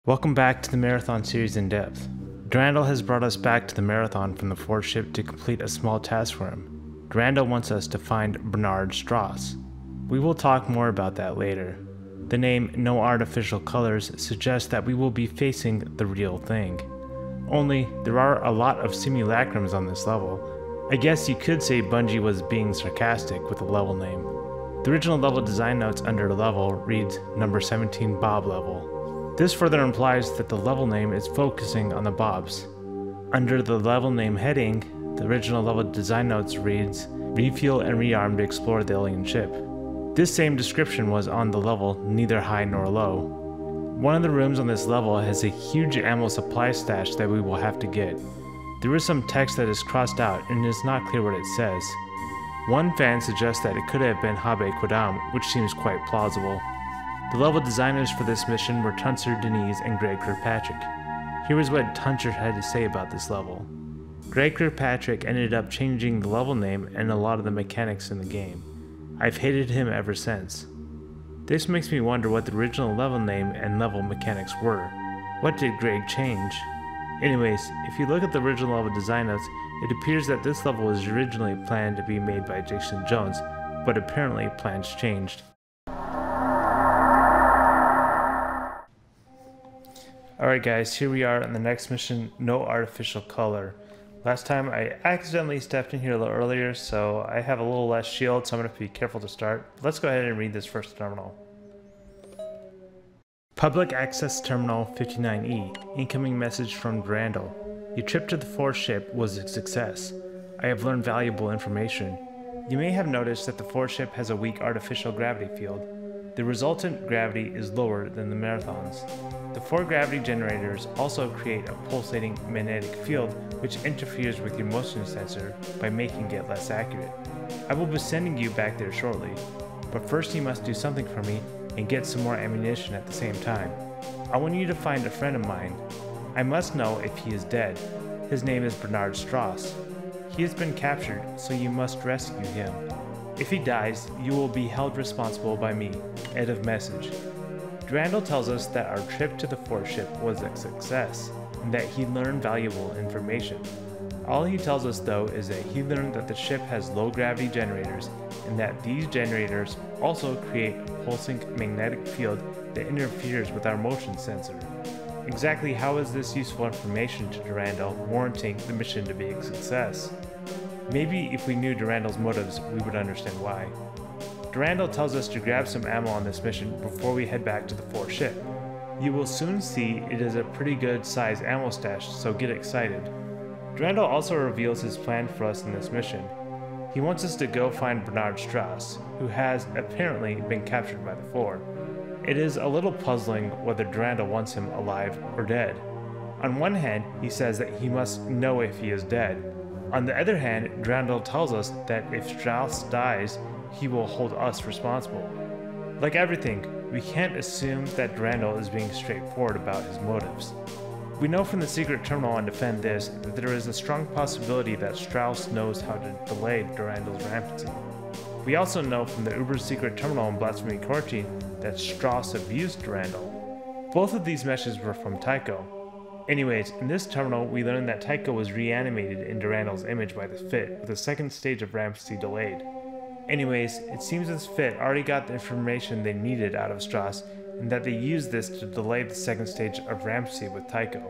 Welcome back to the Marathon series in depth. Durandal has brought us back to the Marathon from the fourth ship to complete a small task for him. Durandal wants us to find Bernard Strauss. We will talk more about that later. The name No Artificial Colors suggests that we will be facing the real thing. Only, there are a lot of simulacrums on this level. I guess you could say Bungie was being sarcastic with the level name. The original level design notes under the level reads number 17 Bob level. This further implies that the level name is focusing on the Bobs. Under the level name heading, the original level design notes reads refuel and rearm to explore the alien ship. This same description was on the level neither high nor low. One of the rooms on this level has a huge ammo supply stash that we will have to get. There is some text that is crossed out and it is not clear what it says. One fan suggests that it could have been Habe Quadam, which seems quite plausible. The level designers for this mission were Tuncer Denise and Greg Kirkpatrick. Here is what Tuncer had to say about this level. Greg Kirkpatrick ended up changing the level name and a lot of the mechanics in the game. I've hated him ever since. This makes me wonder what the original level name and level mechanics were. What did Greg change? Anyways, if you look at the original level design notes, it appears that this level was originally planned to be made by Jason Jones, but apparently plans changed. Alright guys, here we are on the next mission, No Artificial Color. Last time I accidentally stepped in here a little earlier, so I have a little less shield, so I'm going to be careful to start. Let's go ahead and read this first terminal. Public Access Terminal 59E. Incoming message from Durandal. Your trip to the fourth ship was a success. I have learned valuable information. You may have noticed that the fourth ship has a weak artificial gravity field. The resultant gravity is lower than the Marathon's. The 4 gravity generators also create a pulsating magnetic field which interferes with your motion sensor by making it less accurate. I will be sending you back there shortly, but first you must do something for me and get some more ammunition at the same time. I want you to find a friend of mine. I must know if he is dead. His name is Bernard Strauss. He has been captured, so you must rescue him. If he dies, you will be held responsible by me. End of message. Durandal tells us that our trip to the fourth ship was a success, and that he learned valuable information. All he tells us though is that he learned that the ship has low gravity generators, and that these generators also create a pulsing magnetic field that interferes with our motion sensor. Exactly how is this useful information to Durandal warranting the mission to be a success? Maybe if we knew Durandal's motives, we would understand why. Durandal tells us to grab some ammo on this mission before we head back to the fourth ship. You will soon see it is a pretty good size ammo stash, so get excited. Durandal also reveals his plan for us in this mission. He wants us to go find Bernard Strauss, who has apparently been captured by the 4. It is a little puzzling whether Durandal wants him alive or dead. On one hand, he says that he must know if he is dead. On the other hand, Durandal tells us that if Strauss dies, he will hold us responsible. Like everything, we can't assume that Durandal is being straightforward about his motives. We know from the secret terminal on Defend This that there is a strong possibility that Strauss knows how to delay Durandal's rampancy. We also know from the uber secret terminal in Blasphemy Quarantine that Strauss abused Durandal. Both of these messages were from Tycho. Anyways, in this terminal we learned that Tycho was reanimated in Durandal's image by the Fit, with the second stage of rampancy delayed. Anyways, it seems this Fit already got the information they needed out of Strauss, and that they used this to delay the second stage of rampancy with Tycho.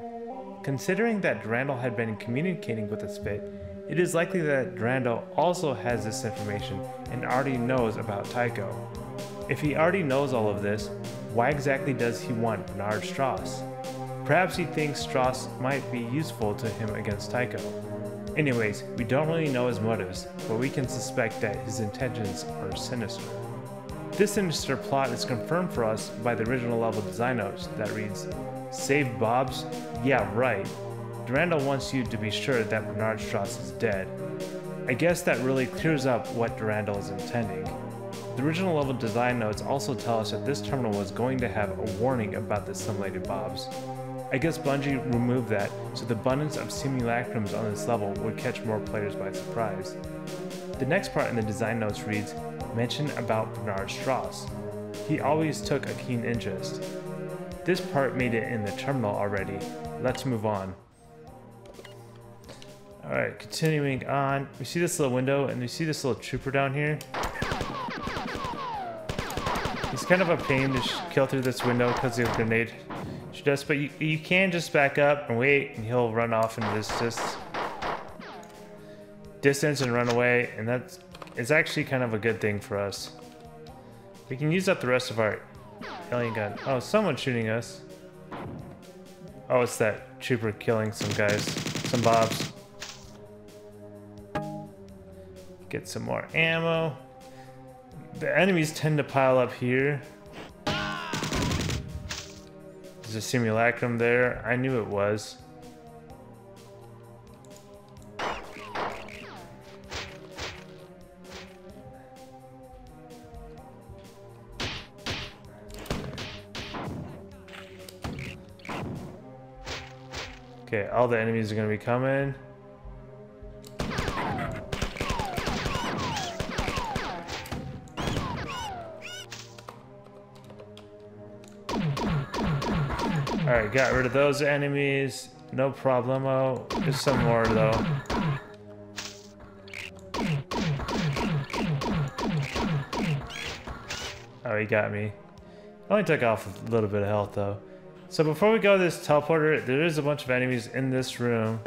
Considering that Durandal had been communicating with this Fit, it is likely that Durandal also has this information and already knows about Tycho. If he already knows all of this, why exactly does he want Bernard Strauss? Perhaps he thinks Strauss might be useful to him against Tycho. Anyways, we don't really know his motives, but we can suspect that his intentions are sinister. This sinister plot is confirmed for us by the original level design notes that reads, Save Bobs? Yeah, right. Durandal wants you to be sure that Bernard Strauss is dead. I guess that really clears up what Durandal is intending. The original level design notes also tell us that this terminal was going to have a warning about the assimilated Bobs. I guess Bungie removed that so the abundance of simulacrums on this level would catch more players by surprise. The next part in the design notes reads, Mention about Bernard Strauss. He always took a keen interest. This part made it in the terminal already. Let's move on. Alright, continuing on. We see this little window and we see this little trooper down here. He's kind of a pain to kill through this window because of the grenade shoot us, but you can just back up and wait and he'll run off into this distance and run away, and that's actually kind of a good thing for us. We can use up the rest of our alien gun. Oh, someone's shooting us. Oh, it's that trooper killing some guys, some bobs. Get some more ammo. The enemies tend to pile up here. There's a simulacrum there. I knew it was. Okay, all the enemies are going to be coming. Alright, got rid of those enemies. No problemo. There's some more though. Oh, he got me. Only took off a little bit of health though. So before we go to this teleporter, there is a bunch of enemies in this room.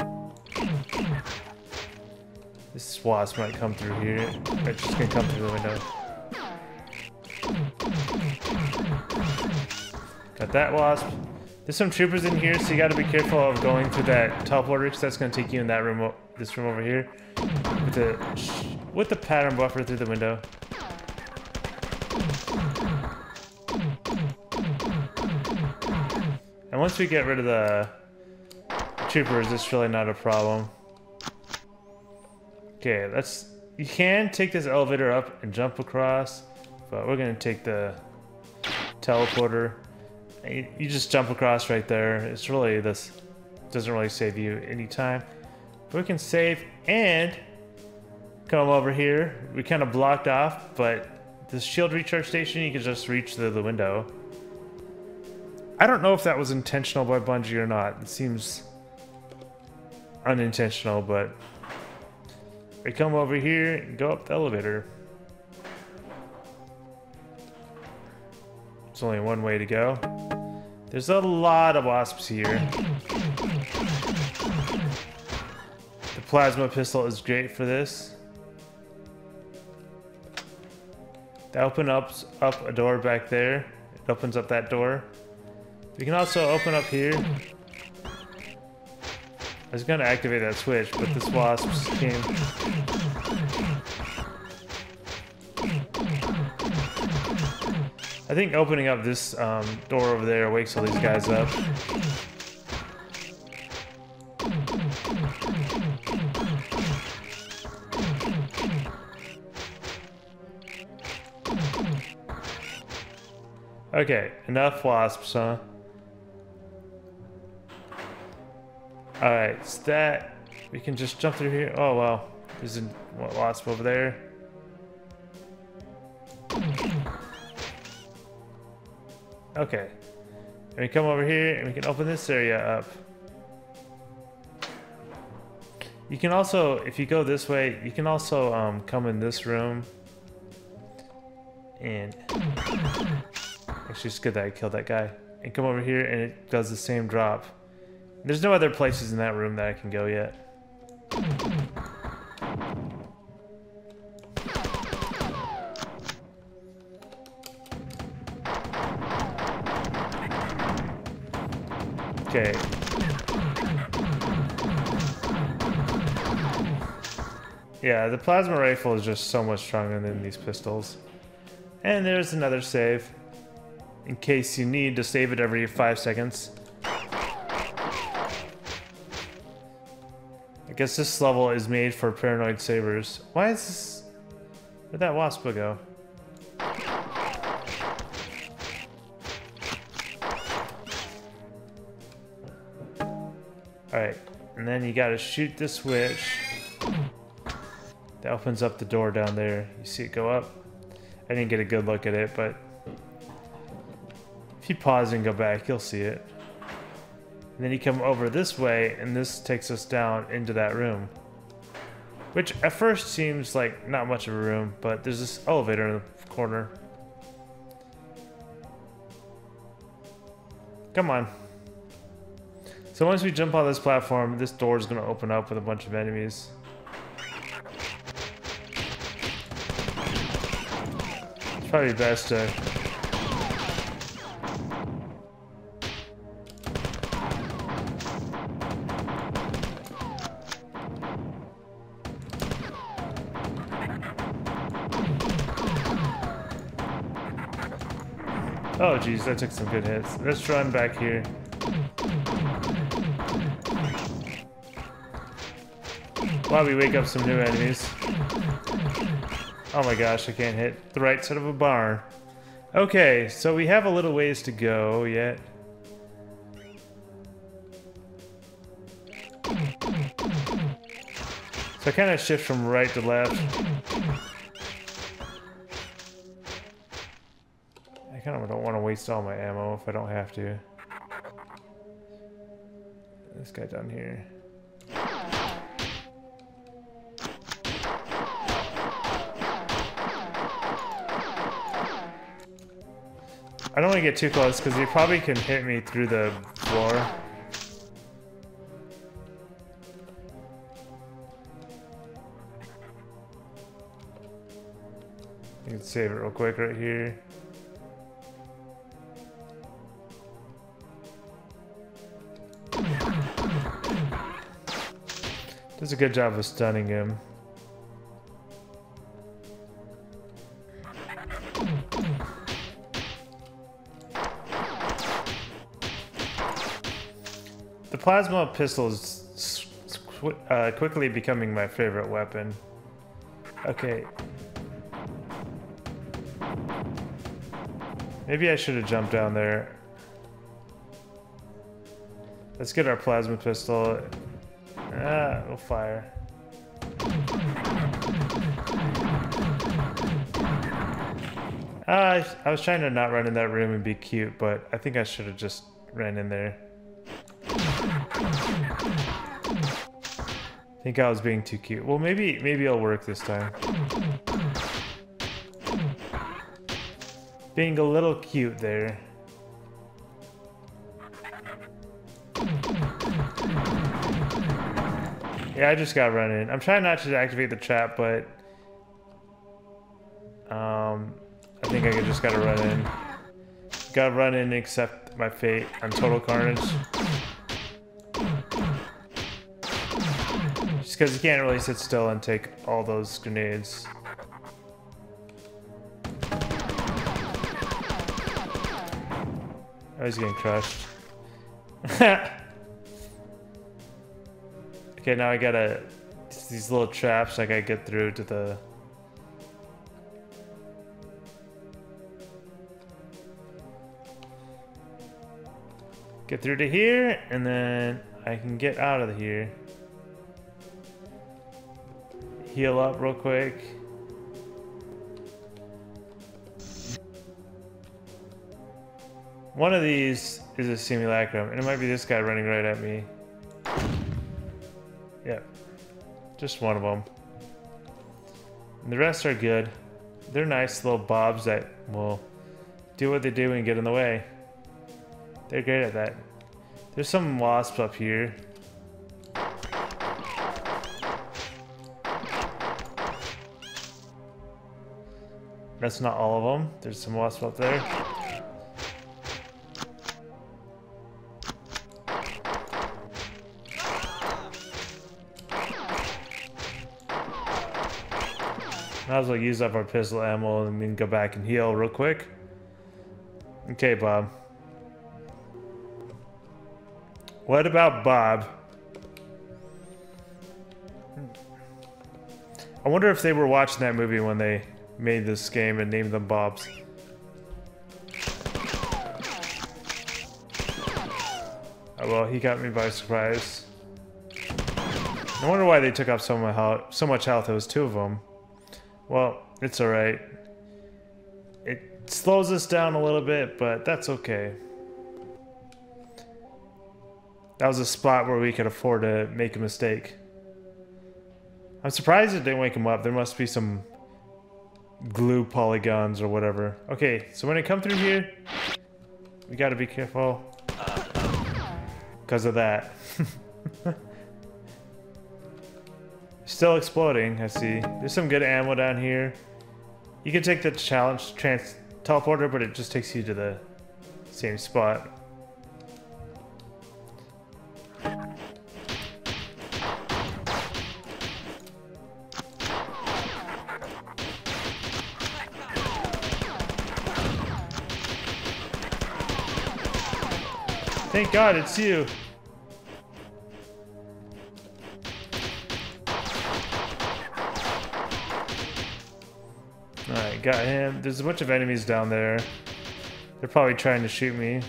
This wasp might come through here. It's just gonna come through the window. Got that wasp. There's some troopers in here, so you gotta be careful of going through that teleporter, because that's gonna take you in that room, this room over here. With the pattern buffer through the window. And once we get rid of the troopers, it's really not a problem. Okay, you can take this elevator up and jump across, but we're gonna take the teleporter. You just jump across right there. It's really, this doesn't really save you any time. But we can save and come over here. We kind of blocked off, but this shield recharge station, you can just reach the window. I don't know if that was intentional by Bungie or not. It seems unintentional, but we come over here and go up the elevator. There's only one way to go. There's a lot of wasps here. The plasma pistol is great for this. That opens up a door back there. It opens up that door. We can also open up here. I was gonna activate that switch, but this wasp came. I think opening up this door over there wakes all these guys up. Okay, enough wasps, huh? Alright, so that we can just jump through here. Oh well, there's a wasp over there. Okay, and we come over here and we can open this area up. You can also, if you go this way, you can also come in this room. And actually, it's good that I killed that guy. And come over here and it does the same drop. There's no other places in that room that I can go yet. Okay. Yeah, the plasma rifle is just so much stronger than these pistols. And there's another save. In case you need to save it every 5 seconds. I guess this level is made for paranoid savers. Why is this... Where'd that wasp go? Alright, and then you gotta shoot the switch. That opens up the door down there. You see it go up? I didn't get a good look at it, but... If you pause and go back, you'll see it. And then you come over this way, and this takes us down into that room. Which at first seems like not much of a room, but there's this elevator in the corner. Come on. So once we jump on this platform, this door is going to open up with a bunch of enemies. It's probably best to... Oh geez, that took some good hits. Let's run back here. While we wake up some new enemies. Oh my gosh, I can't hit the right side of a barn. Okay, so we have a little ways to go yet. So I kind of shift from right to left. I kind of don't want to waste all my ammo if I don't have to. This guy down here. I don't want to get too close because he probably can hit me through the floor. You can save it real quick right here. Does a good job of stunning him. The plasma pistol is quickly becoming my favorite weapon. Okay. Maybe I should have jumped down there. Let's get our plasma pistol. We'll fire. I was trying to not run in that room and be cute, but I think I should have just ran in there. I think I was being too cute. Well, maybe it'll work this time. Being a little cute there. Yeah, I just got run in. I'm trying not to activate the trap, but I think I just gotta run in. Gotta run in and accept my fate on total carnage. Just because you can't really sit still and take all those grenades. I was getting crushed. Okay, now I gotta... These little traps I gotta get through to the... Get through to here, and then I can get out of here. Heal up real quick. One of these is a simulacrum, and it might be this guy running right at me. Yeah, just one of them. And the rest are good. They're nice little bobs that will do what they do and get in the way. They're great at that. There's some wasps up here. That's not all of them. There's some wasps up there. Might as well use up our pistol ammo and then go back and heal real quick. Okay, Bob. What about Bob? I wonder if they were watching that movie when they made this game and named them Bobs. Oh well, he got me by surprise. I wonder why they took off so much health. It was two of them. Well, it's alright. It slows us down a little bit, but that's okay. That was a spot where we could afford to make a mistake. I'm surprised it didn't wake him up. There must be some glue polygons or whatever. Okay, so when I come through here, we gotta be careful because of that. Still exploding, I see. There's some good ammo down here. You can take the challenge teleporter, but it just takes you to the same spot. Thank God it's you. Alright, got him. There's a bunch of enemies down there. They're probably trying to shoot me.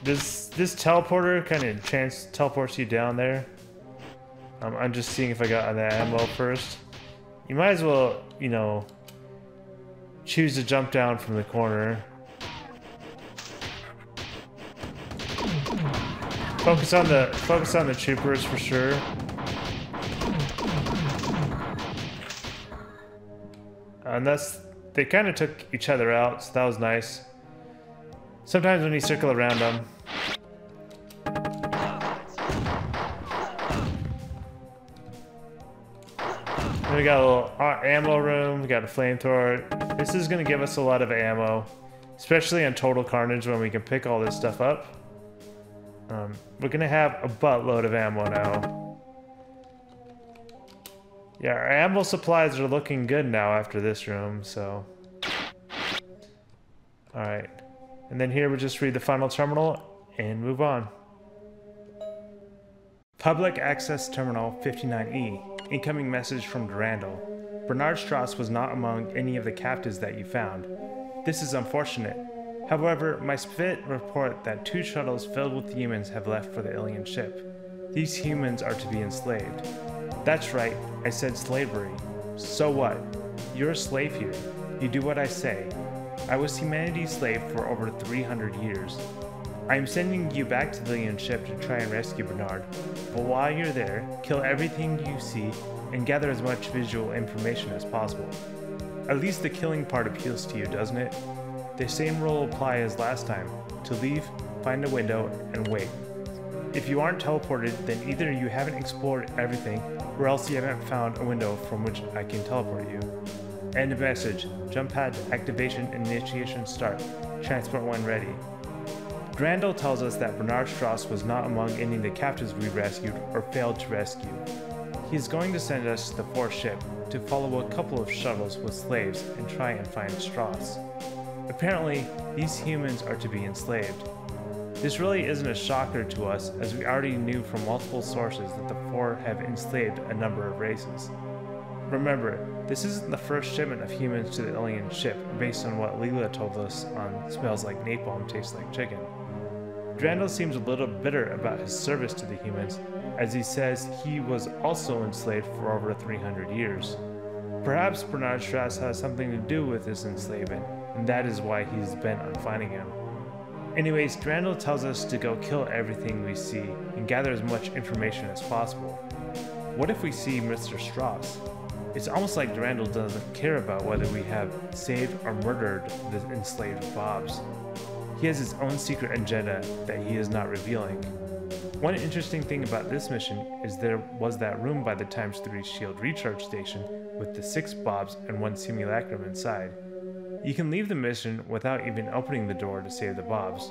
This teleporter kind of teleports you down there. I'm just seeing if I got the ammo first. You might as well, you know, choose to jump down from the corner. Focus on the troopers for sure. And they kind of took each other out, so that was nice. Sometimes when you circle around them. We got a little ammo room, we got a flamethrower. This is going to give us a lot of ammo, especially on Total Carnage when we can pick all this stuff up. We're going to have a buttload of ammo now. Yeah, our ammo supplies are looking good now after this room, so... Alright. And then here we just read the final terminal and move on. Public Access Terminal 59E. Incoming message from Durandal. Bernard Strauss was not among any of the captives that you found. This is unfortunate. However, my spit report that 2 shuttles filled with humans have left for the alien ship. These humans are to be enslaved. That's right, I said slavery. So what? You're a slave here. You do what I say. I was humanity's slave for over 300 years. I am sending you back to the alien ship to try and rescue Bernard, but while you're there, kill everything you see and gather as much visual information as possible. At least the killing part appeals to you, doesn't it? The same rule will apply as last time, to leave, find a window, and wait. If you aren't teleported, then either you haven't explored everything, or else you haven't found a window from which I can teleport you. End of message. Jump pad activation initiation start. Transport when ready. Durandal tells us that Bernard Strauss was not among any of the captives we rescued or failed to rescue. He is going to send us to the 4th ship to follow a couple of shuttles with slaves and try and find Strauss. Apparently, these humans are to be enslaved. This really isn't a shocker to us, as we already knew from multiple sources that the 4 have enslaved a number of races. Remember, this isn't the first shipment of humans to the alien ship based on what Leela told us on Smells Like Napalm, Tastes Like Chicken. Durandal seems a little bitter about his service to the humans, as he says he was also enslaved for over 300 years. Perhaps Bernard Strauss has something to do with his enslavement, and that is why he's bent on finding him. Anyways, Durandal tells us to go kill everything we see and gather as much information as possible. What if we see Mr. Strauss? It's almost like Durandal doesn't care about whether we have saved or murdered the enslaved Bobs. He has his own secret agenda that he is not revealing. One interesting thing about this mission is there was that room by the ×3 shield recharge station with the 6 Bobs and 1 simulacrum inside. You can leave the mission without even opening the door to save the Bobs.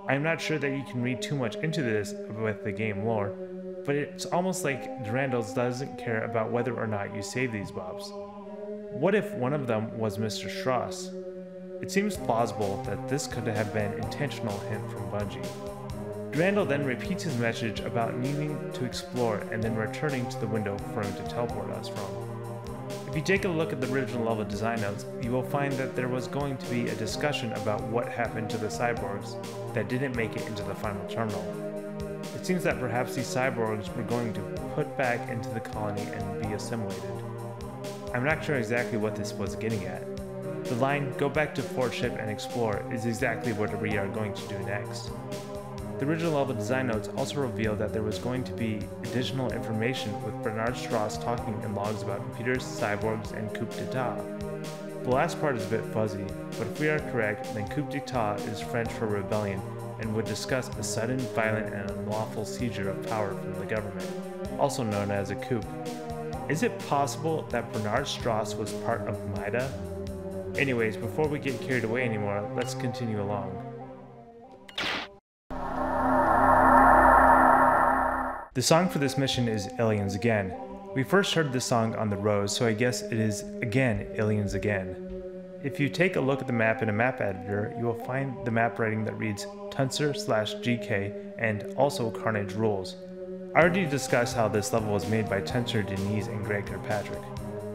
I am not sure that you can read too much into this with the game lore, but it's almost like Durandal doesn't care about whether or not you save these Bobs. What if one of them was Mr. Strauss? It seems plausible that this could have been an intentional hint from Bungie. Durandal then repeats his message about needing to explore and then returning to the window for him to teleport us from. If you take a look at the original level design notes, you will find that there was going to be a discussion about what happened to the cyborgs that didn't make it into the final terminal. It seems that perhaps these cyborgs were going to put back into the colony and be assimilated. I'm not sure exactly what this was getting at. The line, "Go back to Fort Ship and explore," is exactly what we are going to do next. The original level design notes also reveal that there was going to be additional information with Bernard Strauss talking in logs about computers, cyborgs, and coup d'etat. The last part is a bit fuzzy, but if we are correct, then coup d'etat is French for rebellion and would discuss a sudden, violent, and unlawful seizure of power from the government, also known as a coup. Is it possible that Bernard Strauss was part of MIDA? Anyways, before we get carried away anymore, let's continue along. The song for this mission is Aliens Again. We first heard this song on the road, so I guess it is again Aliens Again. If you take a look at the map in a map editor, you will find the map writing that reads Tensor/GK and also Carnage Rules. I already discussed how this level was made by Tensor, Denise, and Greg Kirkpatrick.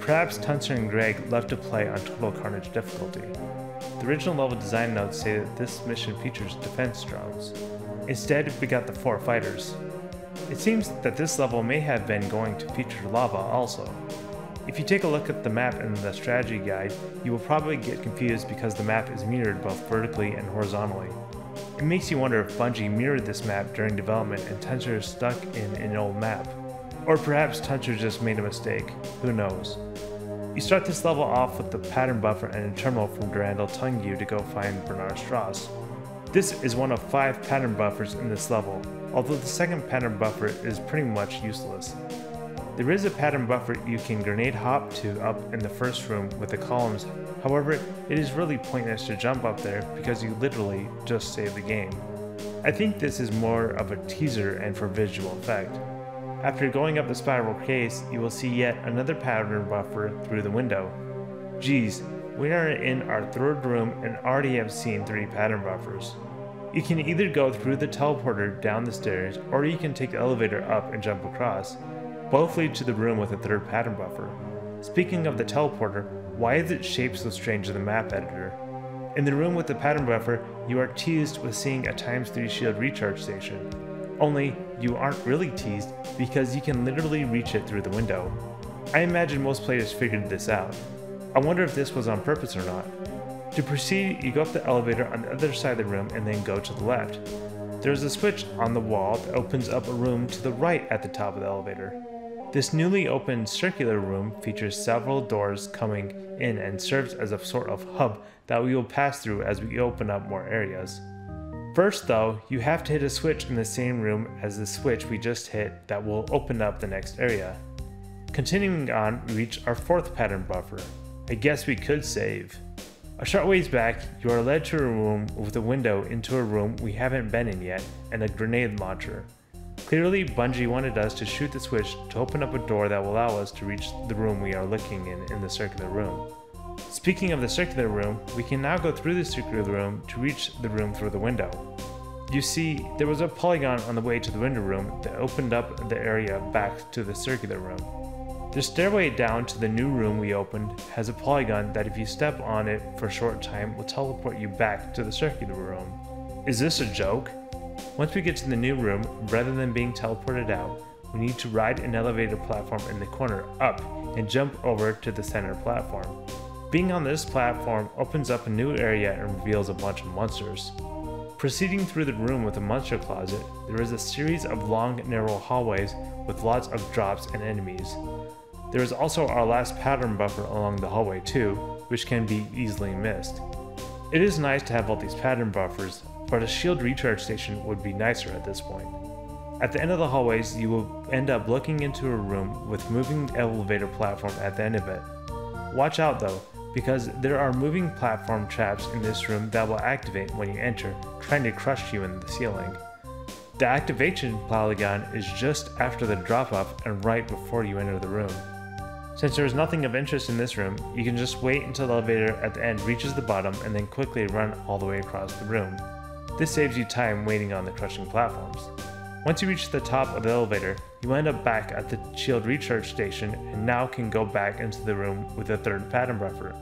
Perhaps Tensor and Greg love to play on Total Carnage difficulty. The original level design notes say that this mission features defense drones. Instead, we got the 4 fighters. It seems that this level may have been going to feature lava also. If you take a look at the map in the strategy guide, you will probably get confused because the map is mirrored both vertically and horizontally. It makes you wonder if Bungie mirrored this map during development and Tensor is stuck in an old map. Or perhaps Tensor just made a mistake, who knows. You start this level off with the pattern buffer and a terminal from Durandal telling you to go find Bernard Strauss. This is one of 5 pattern buffers in this level, although the second pattern buffer is pretty much useless. There is a pattern buffer you can grenade hop to up in the first room with the columns, however it is really pointless to jump up there because you literally just save the game. I think this is more of a teaser and for visual effect. After going up the spiral case, you will see yet another pattern buffer through the window. Geez, we are in our 3rd room and already have seen 3 pattern buffers. You can either go through the teleporter down the stairs, or you can take the elevator up and jump across. Both lead to the room with a 3rd pattern buffer. Speaking of the teleporter, why is it shaped so strange in the map editor? In the room with the pattern buffer, you are teased with seeing a ×3 shield recharge station. Only, you aren't really teased because you can literally reach it through the window. I imagine most players figured this out. I wonder if this was on purpose or not. To proceed, you go up the elevator on the other side of the room and then go to the left. There is a switch on the wall that opens up a room to the right at the top of the elevator. This newly opened circular room features several doors coming in and serves as a sort of hub that we will pass through as we open up more areas. First though, you have to hit a switch in the same room as the switch we just hit that will open up the next area. Continuing on, we reach our 4th pattern buffer. I guess we could save. A short ways back, you are led to a room with a window into a room we haven't been in yet and a grenade launcher. Clearly, Bungie wanted us to shoot the switch to open up a door that will allow us to reach the room we are looking in the circular room. Speaking of the circular room, we can now go through the circular room to reach the room through the window. You see, there was a polygon on the way to the window room that opened up the area back to the circular room. The stairway down to the new room we opened has a polygon that if you step on it for a short time will teleport you back to the circular room. Is this a joke? Once we get to the new room, rather than being teleported out, we need to ride an elevator platform in the corner up and jump over to the center platform. Being on this platform opens up a new area and reveals a bunch of monsters. Proceeding through the room with a monster closet, there is a series of long, narrow hallways with lots of drops and enemies. There is also our last pattern buffer along the hallway too, which can be easily missed. It is nice to have all these pattern buffers, but a shield recharge station would be nicer at this point. At the end of the hallways, you will end up looking into a room with moving elevator platform at the end of it. Watch out though, because there are moving platform traps in this room that will activate when you enter, trying to crush you in the ceiling. The activation polygon is just after the drop-off and right before you enter the room. Since there is nothing of interest in this room, you can just wait until the elevator at the end reaches the bottom and then quickly run all the way across the room. This saves you time waiting on the crushing platforms. Once you reach the top of the elevator, you end up back at the shield recharge station and now can go back into the room with the third pattern buffer.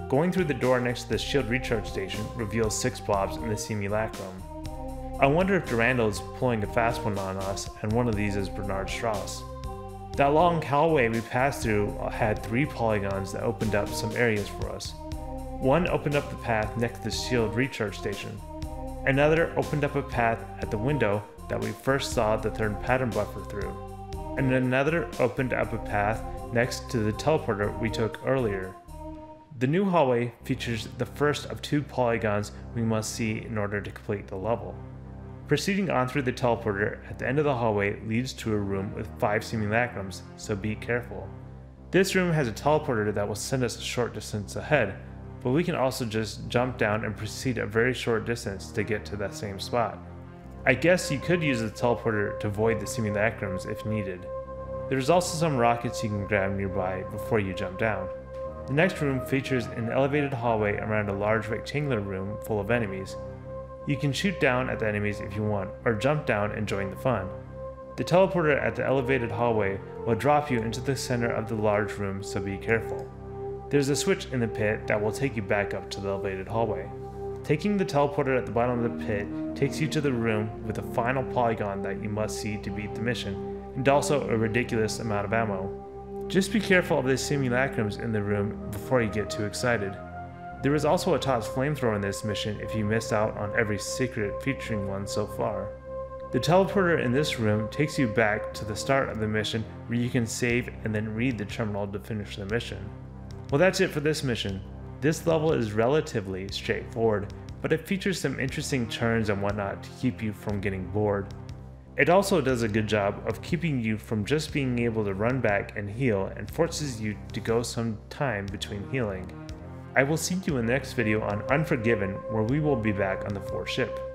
Going through the door next to the shield recharge station reveals 6 blobs in the simulacrum. I wonder if Durandal is pulling a fast one on us, and one of these is Bernard Strauss. That long hallway we passed through had 3 polygons that opened up some areas for us. One opened up the path next to the shield recharge station. Another opened up a path at the window that we first saw the third pattern buffer through. And another opened up a path next to the teleporter we took earlier. The new hallway features the first of 2 polygons we must see in order to complete the level. Proceeding on through the teleporter at the end of the hallway leads to a room with 5 simulacrums, so be careful. This room has a teleporter that will send us a short distance ahead, but we can also just jump down and proceed a very short distance to get to that same spot. I guess you could use the teleporter to avoid the simulacrums if needed. There's also some rockets you can grab nearby before you jump down. The next room features an elevated hallway around a large rectangular room full of enemies. You can shoot down at the enemies if you want, or jump down and join the fun. The teleporter at the elevated hallway will drop you into the center of the large room, so be careful. There's a switch in the pit that will take you back up to the elevated hallway. Taking the teleporter at the bottom of the pit takes you to the room with a final polygon that you must see to beat the mission, and also a ridiculous amount of ammo. Just be careful of the simulacrums in the room before you get too excited. There is also a TOTS flamethrower in this mission if you missed out on every secret featuring one so far. The teleporter in this room takes you back to the start of the mission where you can save and then read the terminal to finish the mission. Well, that's it for this mission. This level is relatively straightforward, but it features some interesting turns and whatnot to keep you from getting bored. It also does a good job of keeping you from just being able to run back and heal, and forces you to go some time between healing. I will see you in the next video on Unforgiven, where we will be back on the 4th ship.